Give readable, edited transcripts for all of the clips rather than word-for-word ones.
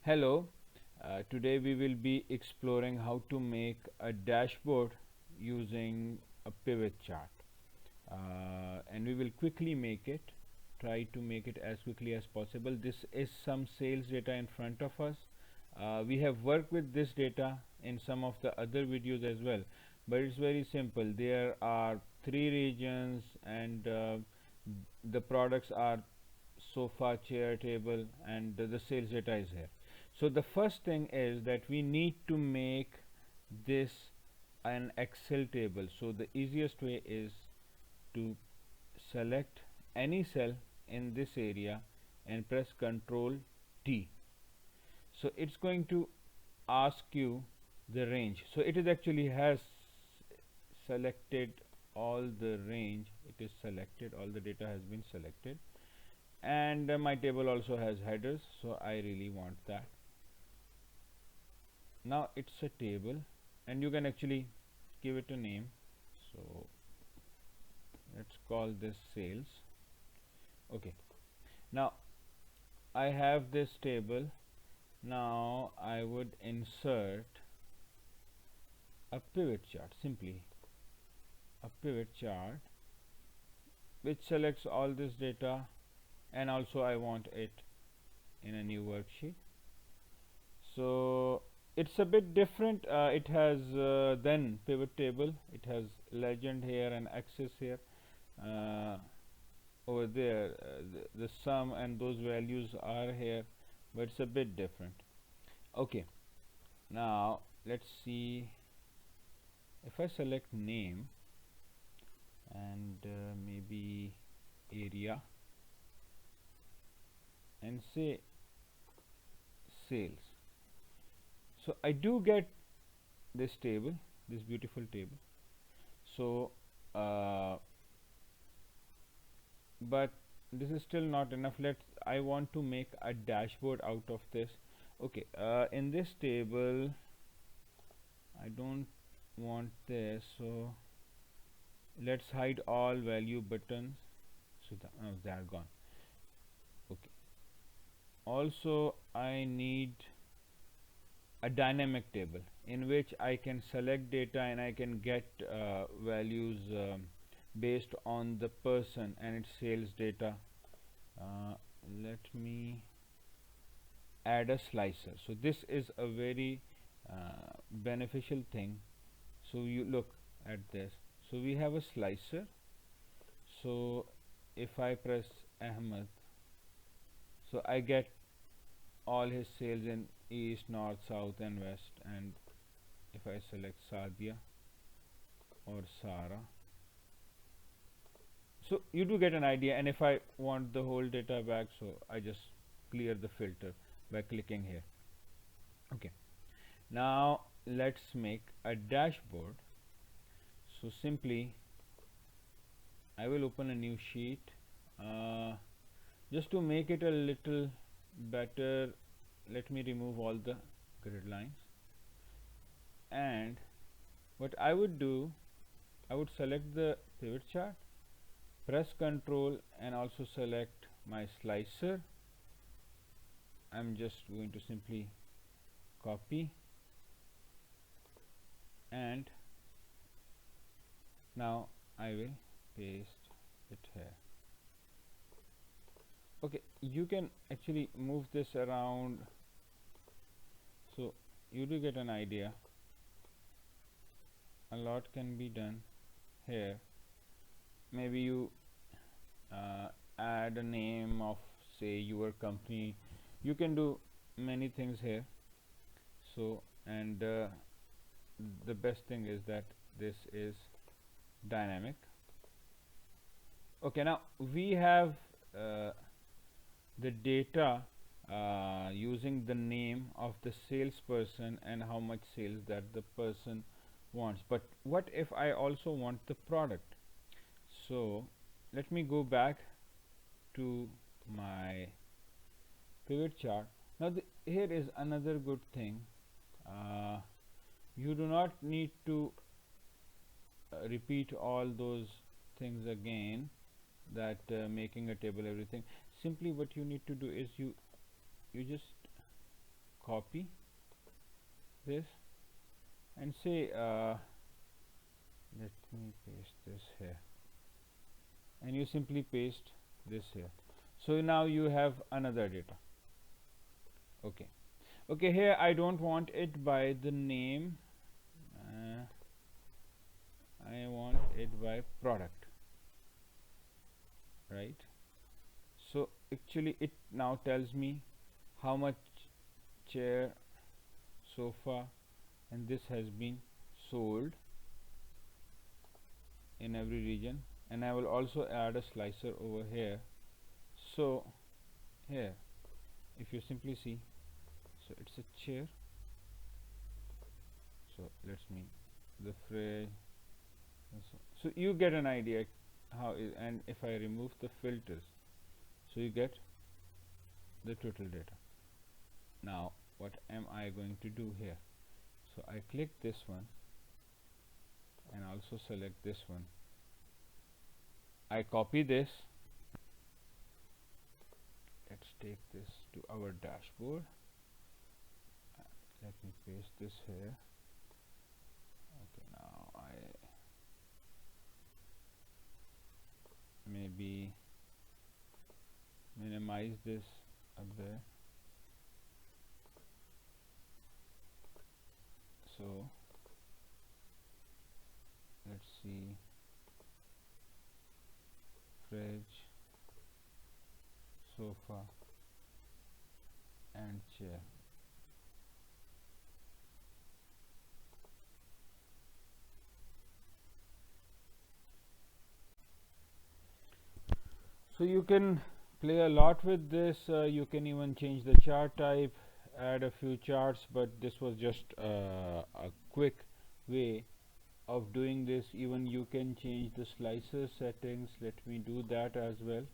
Hello, today we will be exploring how to make a dashboard using a pivot chart. And we will quickly make it, try to make it as quickly as possible. This is some sales data in front of us. We have worked with this data in some of the other videos as well, but it's very simple. There are three regions and the products are sofa, chair, table, and the sales data is here. So the first thing is that we need to make this an Excel table. So the easiest way is to select any cell in this area and press Ctrl T. So it's going to ask you the range. So it is actually has selected all the range. It is selected, all the data has been selected, and my table also has headers, so I really want that. Now it's a table and you can actually give it a name. So let's call this sales. Okay, now I have this table. Now I would insert a pivot chart, simply a pivot chart which selects all this data, and also I want it in a new worksheet. So it's a bit different. It has then pivot table, it has legend here and axis here. Over there the sum and those values are here, but it's a bit different. Okay, now let's see. If I select name and maybe area and say sales, so I do get this table, this beautiful table. So but this is still not enough. I want to make a dashboard out of this. Okay, in this table I don't want this, so let's hide all value buttons. So they are gone. Okay, also I need a dynamic table in which I can select data and I can get values based on the person and its sales data. Let me add a slicer. So this is a very beneficial thing. So you look at this. So we have a slicer. So if I press Ahmed, so I get all his sales in east, north, south and west. And if I select Sadia or Sarah, so you do get an idea. And if I want the whole data back, so I just clear the filter by clicking here. Okay, now let's make a dashboard. So simply I will open a new sheet just to make it a little better. Let me remove all the grid lines, and what I would do, I would select the pivot chart, press Ctrl and also select my slicer. I'm just going to simply copy, and now I will paste it here. Okay, you can actually move this around, so you do get an idea. A lot can be done here. Maybe you add a name of, say, your company. You can do many things here. So, and the best thing is that this is dynamic. Okay, now we have the data using the name of the salesperson and how much sales that the person wants. But what if I also want the product? So let me go back to my pivot chart. Now here is another good thing. You do not need to repeat all those things again, that making a table, everything. Simply what you need to do is you just copy this and say let me paste this here, and you simply paste this here. So now you have another data. Okay, okay, here I don't want it by the name, I want it by product, right? So actually it now tells me how much chair, sofa, and this has been sold in every region, and I will also add a slicer over here. So here if you simply see, so it's a chair, so let's me the fridge, so you get an idea how and if I remove the filters, so you get the total data. Now what am I going to do here? So I click this one and also select this one. I copy this. Let's take this to our dashboard. Let me paste this here. Okay, now I maybe minimize this a bit. So let's see, fridge, sofa, and chair. So you can play a lot with this. You can even change the chart type, add a few charts, but this was just a quick way of doing this. Even you can change the slicer settings. Let me do that as well.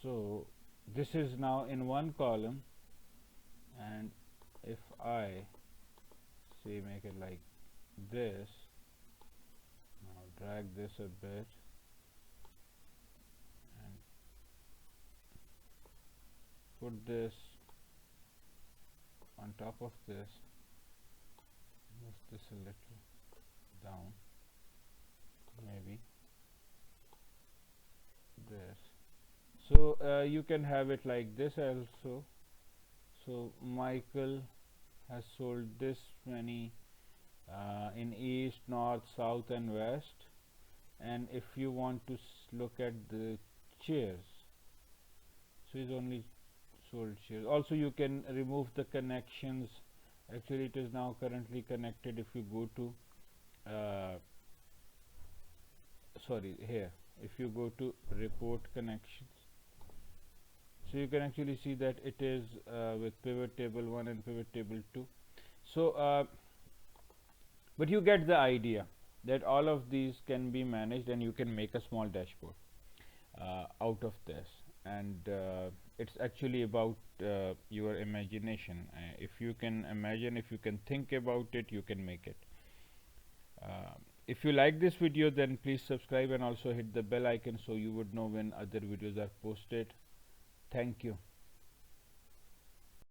So this is now in one column, and if I say make it like this, now drag this a bit and put this on top of this, move this a little down, maybe this. So you can have it like this also. So Michael has sold this many in east, north, south, and west. And if you want to look at the chairs, so he's only sold chairs. Also you can remove the connections. Actually it is now currently connected. If you go to sorry, here if you go to report connections, so you can actually see that it is with pivot table 1 and pivot table 2. So but you get the idea that all of these can be managed, and you can make a small dashboard out of this. And it's actually about your imagination. If you can imagine, if you can think about it, you can make it. If you like this video, then please subscribe and also hit the bell icon so you would know when other videos are posted. Thank you.